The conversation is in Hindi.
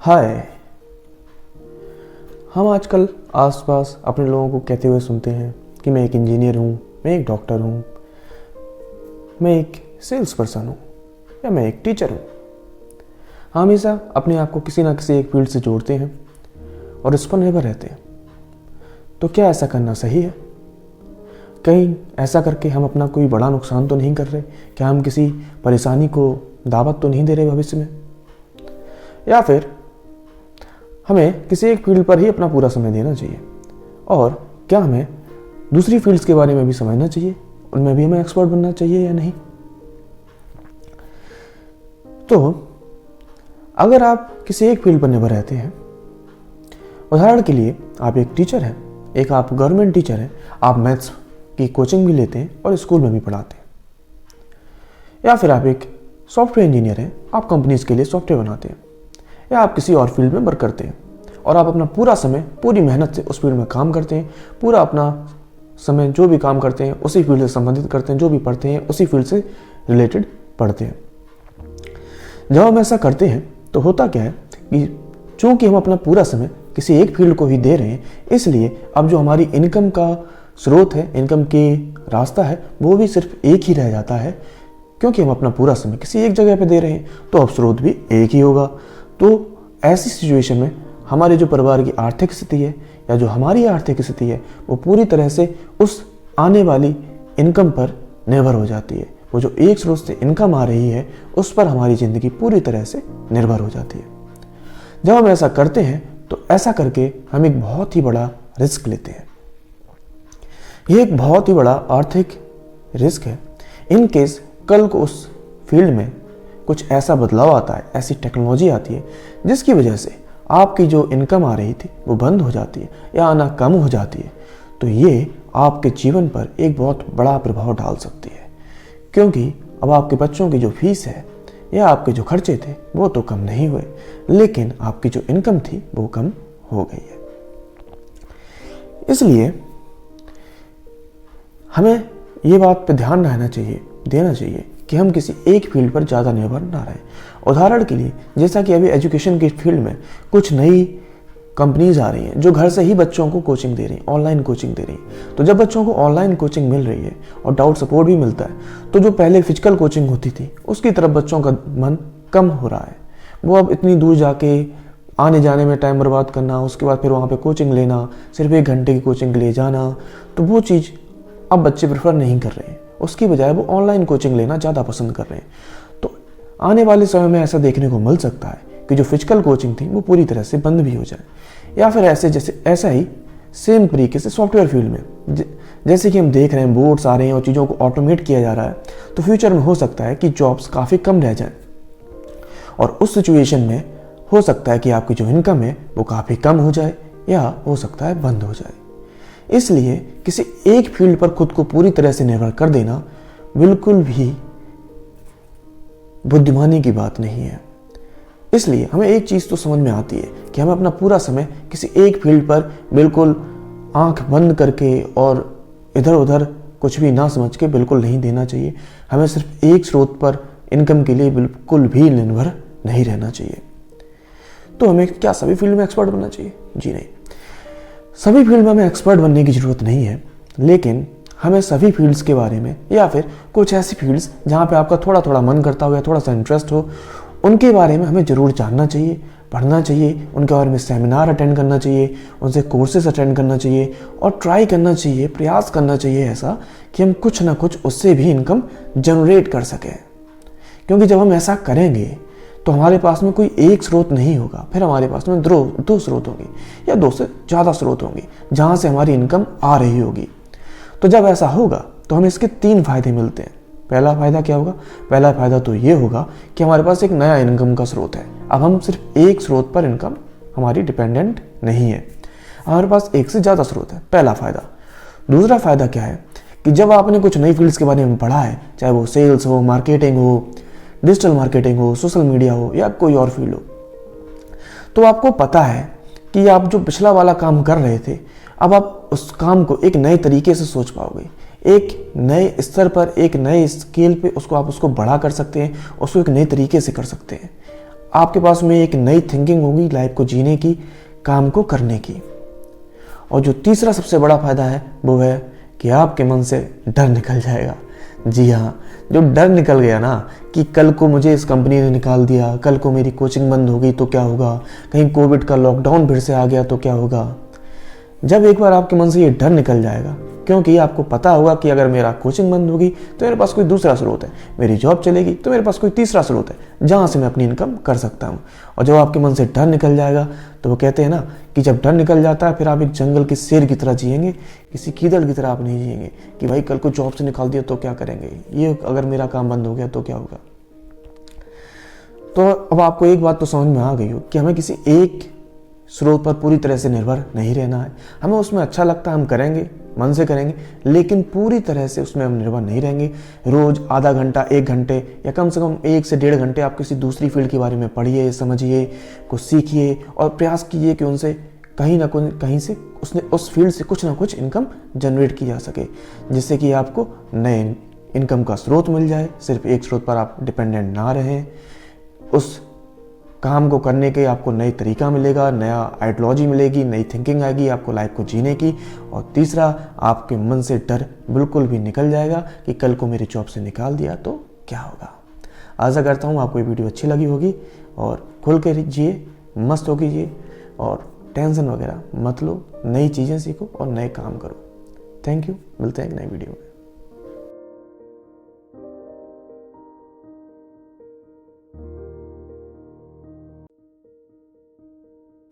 हाय। हम आजकल आसपास अपने लोगों को कहते हुए सुनते हैं कि मैं एक इंजीनियर हूँ, मैं एक डॉक्टर हूँ, मैं एक सेल्स पर्सन हूँ या मैं एक टीचर हूँ। हमेशा अपने आप को किसी ना किसी एक फील्ड से जोड़ते हैं और उस पर निर्भर रहते हैं। तो क्या ऐसा करना सही है? कहीं ऐसा करके हम अपना कोई बड़ा नुकसान तो नहीं कर रहे? क्या हम किसी परेशानी को दावत तो नहीं दे रहे भविष्य में? या फिर हमें किसी एक फील्ड पर ही अपना पूरा समय देना चाहिए? और क्या हमें दूसरी फील्ड्स के बारे में भी समझना चाहिए, उनमें भी हमें एक्सपर्ट बनना चाहिए या नहीं? तो अगर आप किसी एक फील्ड पर निर्भर रहते हैं, उदाहरण के लिए आप एक टीचर हैं, एक आप गवर्नमेंट टीचर हैं, आप मैथ्स की कोचिंग भी लेते हैं और स्कूल में भी पढ़ाते हैं, या फिर आप एक सॉफ्टवेयर इंजीनियर हैं, आप कंपनीज के लिए सॉफ्टवेयर बनाते हैं, या आप किसी और फील्ड में वर्क करते हैं और आप अपना पूरा समय पूरी मेहनत से उस फील्ड में काम करते हैं। पूरा अपना समय जो भी काम करते हैं उसी फील्ड से संबंधित करते हैं, जो भी पढ़ते हैं उसी फील्ड से रिलेटेड पढ़ते हैं। जब हम ऐसा करते हैं तो होता क्या है कि चूंकि हम अपना पूरा समय किसी एक फील्ड को ही दे रहे हैं, इसलिए अब जो हमारी इनकम का स्रोत है, इनकम के रास्ता है, वो भी सिर्फ एक ही रह जाता है। क्योंकि हम अपना पूरा समय किसी एक जगह पे दे रहे हैं तो अब स्रोत भी एक ही होगा। तो ऐसी सिचुएशन में हमारे जो परिवार की आर्थिक स्थिति है या जो हमारी आर्थिक स्थिति है वो पूरी तरह से उस आने वाली इनकम पर निर्भर हो जाती है। वो जो एक स्रोत से इनकम आ रही है उस पर हमारी ज़िंदगी पूरी तरह से निर्भर हो जाती है। जब हम ऐसा करते हैं तो ऐसा करके हम एक बहुत ही बड़ा रिस्क लेते हैं। ये एक बहुत ही बड़ा आर्थिक रिस्क है। इन केस कल को उस फील्ड में कुछ ऐसा बदलाव आता है, ऐसी टेक्नोलॉजी आती है जिसकी वजह से आपकी जो इनकम आ रही थी वो बंद हो जाती है या आना कम हो जाती है, तो ये आपके जीवन पर एक बहुत बड़ा प्रभाव डाल सकती है। क्योंकि अब आपके बच्चों की जो फीस है या आपके जो खर्चे थे वो तो कम नहीं हुए, लेकिन आपकी जो इनकम थी वो कम हो गई है। इसलिए हमें ये बात पे ध्यान देना चाहिए कि हम किसी एक फील्ड पर ज़्यादा निर्भर ना रहें। उदाहरण के लिए जैसा कि अभी एजुकेशन की फील्ड में कुछ नई कंपनीज आ रही हैं जो घर से ही बच्चों को कोचिंग दे रही हैं, ऑनलाइन कोचिंग दे रही हैं। तो जब बच्चों को ऑनलाइन कोचिंग मिल रही है और डाउट सपोर्ट भी मिलता है, तो जो पहले फिजिकल कोचिंग होती थी उसकी तरफ बच्चों का मन कम हो रहा है। वो अब इतनी दूर जाके आने जाने में टाइम बर्बाद करना, उसके बाद फिर वहाँ पर कोचिंग लेना, सिर्फ 1 घंटे की कोचिंग के लिए जाना, तो वो चीज़ अब बच्चे प्रेफर नहीं कर रहे हैं। उसकी बजाय वो ऑनलाइन कोचिंग लेना ज़्यादा पसंद कर रहे हैं। तो आने वाले समय में ऐसा देखने को मिल सकता है कि जो फिजिकल कोचिंग थी वो पूरी तरह से बंद भी हो जाए, या फिर ऐसा ही सेम तरीके से सॉफ्टवेयर फील्ड में जैसे कि हम देख रहे हैं बोर्ड्स आ रहे हैं और चीज़ों को ऑटोमेट किया जा रहा है, तो फ्यूचर में हो सकता है कि जॉब्स काफ़ी कम रह जाएं और उस सिचुएशन में हो सकता है कि आपकी जो इनकम है वो काफ़ी कम हो जाए या हो सकता है बंद हो जाए। इसलिए किसी एक फील्ड पर खुद को पूरी तरह से निर्भर कर देना बिल्कुल भी बुद्धिमानी की बात नहीं है। इसलिए हमें एक चीज़ तो समझ में आती है कि हमें अपना पूरा समय किसी एक फील्ड पर बिल्कुल आंख बंद करके और इधर उधर कुछ भी ना समझ के बिल्कुल नहीं देना चाहिए। हमें सिर्फ एक स्रोत पर इनकम के लिए बिल्कुल भी निर्भर नहीं रहना चाहिए। तो हमें क्या सभी फील्ड में एक्सपर्ट बनना चाहिए? जी नहीं, सभी फील्ड में हमें एक्सपर्ट बनने की ज़रूरत नहीं है, लेकिन हमें सभी फील्ड्स के बारे में या फिर कुछ ऐसी फील्ड्स जहाँ पे आपका थोड़ा थोड़ा मन करता हो या थोड़ा सा इंटरेस्ट हो, उनके बारे में हमें ज़रूर जानना चाहिए, पढ़ना चाहिए, उनके बारे में सेमिनार अटेंड करना चाहिए, उनसे कोर्सेज अटेंड करना चाहिए और ट्राई करना चाहिए, प्रयास करना चाहिए ऐसा कि हम कुछ ना कुछ उससे भी इनकम जनरेट कर सकें। क्योंकि जब हम ऐसा करेंगे तो हमारे पास में कोई एक स्रोत नहीं होगा, फिर हमारे पास में दो स्रोत होंगे या 2 से ज़्यादा स्रोत होंगे जहाँ से हमारी इनकम आ रही होगी। तो जब ऐसा होगा तो हमें इसके 3 फायदे मिलते हैं। पहला फ़ायदा क्या होगा? पहला फ़ायदा तो ये होगा कि हमारे पास एक नया इनकम का स्रोत है। अब हम सिर्फ एक स्रोत पर इनकम हमारी डिपेंडेंट नहीं है, हमारे पास एक से ज़्यादा स्रोत है। पहला फ़ायदा। दूसरा फ़ायदा क्या है कि जब आपने कुछ नई फील्ड्स के बारे में पढ़ा है, चाहे वो सेल्स हो, मार्केटिंग हो, डिजिटल मार्केटिंग हो, सोशल मीडिया हो या कोई और फील्ड हो, तो आपको पता है कि आप जो पिछला वाला काम कर रहे थे, अब आप उस काम को एक नए तरीके से सोच पाओगे, एक नए स्तर पर, एक नए स्केल पे उसको आप बढ़ा कर सकते हैं, उसको एक नए तरीके से कर सकते हैं। आपके पास में एक नई थिंकिंग होगी लाइफ को जीने की, काम को करने की। और जो तीसरा सबसे बड़ा फायदा है वो है कि आपके मन से डर निकल जाएगा। जी हाँ, जो डर निकल गया ना कि कल को मुझे इस कंपनी ने निकाल दिया, कल को मेरी कोचिंग बंद हो गई तो क्या होगा, कहीं कोविड का लॉकडाउन फिर से आ गया तो क्या होगा। जब एक बार आपके मन से ये डर निकल जाएगा, क्योंकि आपको पता होगा कि अगर मेरा कोचिंग बंद होगी तो मेरे पास कोई दूसरा स्रोत है, मेरी जॉब चलेगी तो मेरे पास कोई तीसरा स्रोत है जहाँ से मैं अपनी इनकम कर सकता हूँ। और जब आपके मन से डर निकल जाएगा तो वो कहते हैं ना कि जब डर निकल जाता है फिर आप एक जंगल के शेर की तरह जिएंगे, किसी कीदड़ की तरह आप नहीं जिएंगे कि भाई कल को जॉब से निकाल दिया तो क्या करेंगे, ये अगर मेरा काम बंद हो गया तो क्या होगा। तो अब आपको एक बात तो समझ में आ गई हो कि हमें किसी एक स्रोत पर पूरी तरह से निर्भर नहीं रहना है। हमें उसमें अच्छा लगता है हम करेंगे, मन से करेंगे, लेकिन पूरी तरह से उसमें हम निर्भर नहीं रहेंगे। रोज आधा घंटा, 1 घंटे या कम से कम 1 से 1.5 घंटे आप किसी दूसरी फील्ड के बारे में पढ़िए, समझिए, कुछ सीखिए और प्रयास कीजिए कि उनसे कहीं ना कहीं से उस फील्ड से कुछ ना कुछ इनकम जनरेट की जा सके, जिससे कि आपको नए इनकम का स्रोत मिल जाए। सिर्फ एक स्रोत पर आप डिपेंडेंट ना रहें। उस काम को करने के आपको नई तरीका मिलेगा, नया आइडियोलॉजी मिलेगी, नई थिंकिंग आएगी आपको लाइफ को जीने की। और तीसरा, आपके मन से डर बिल्कुल भी निकल जाएगा कि कल को मेरी जॉब से निकाल दिया तो क्या होगा। आशा करता हूँ आपको ये वीडियो अच्छी लगी होगी और खुल के जिए, मस्त हो कीजिए और टेंशन वगैरह मत लो, नई चीज़ें सीखो और नए काम करो। थैंक यू, मिलते हैं एक नई वीडियो में।